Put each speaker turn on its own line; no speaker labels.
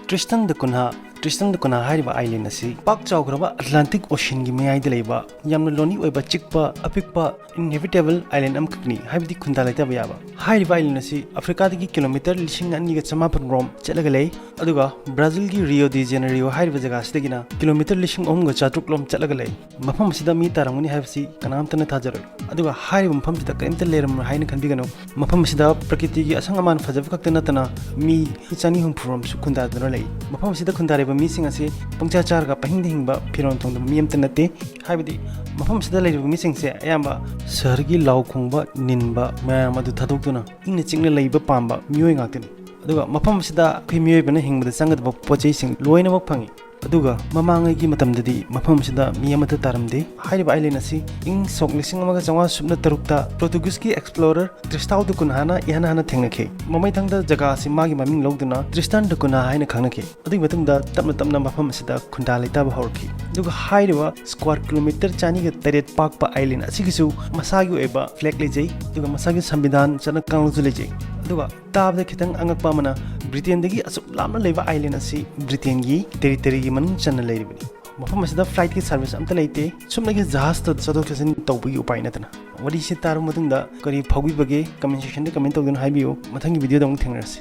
Tristan da Cunha hariba island asi pak chawgraba Atlantic Ocean gi mayai de leiba yamna loni oiba chikpa apikpa inhabitable island amkni haibdi khunda laita bayaba hariba island asi Africa dagi kilometer 2,500 rom chelaga lei aduga Brazil gi Rio de Janeiro hariba jaga sidagina kilometer 3,400 lom chelaga lei mafam sida mi taramuni haibsi kanamtana thajaroi aduga hariba mafam sida kaimta leram haina khanbigano mafam sida prakriti gi asang aman fajab kakta natana mi chani hum phuram su khunda dana lei mafam sida khunda reba mi sing asi pangcha charga pahing hingba phiron thongda mi amta nate haibdi mafam sida leiba mi sing se ayamba sargi law khongba ninba mayam adu thadokduna ingna chingna leiba pamba mioi ngakini aduga mafam sida khi mioi bana hingba sangada pochei sing loina bak phangi aduga mamangai gi matamdadi mafam sida mi amata taramde haiba island asi ing sok lising amaga changwa subna tarukta Portuguese ki explorer Tristan da Cunha hana thengnakhe mamai thangda jaga asi magi maming logduna Tristan da Cunha haina khangnakhe adui matungda tapna mafam sida khunda leita ba horki aduga haiba square kilometer chani ga taret pakpa island asi gisu masagi oeba flag lejai aduga masagi sambidan chana kanglu lejai aduga tabda khitang angakpa mana Britain dagi asuk lamna leiba island asi Britain gi territory gi manung chana leiribani mafam asida flight ki service amta leite sumna gi jahaz ta sadok thasin tawbi upai natana wadi si taru matungda kari phawbi bage comment section de comment tawdun haibiyo mathangi video da mung thengrasi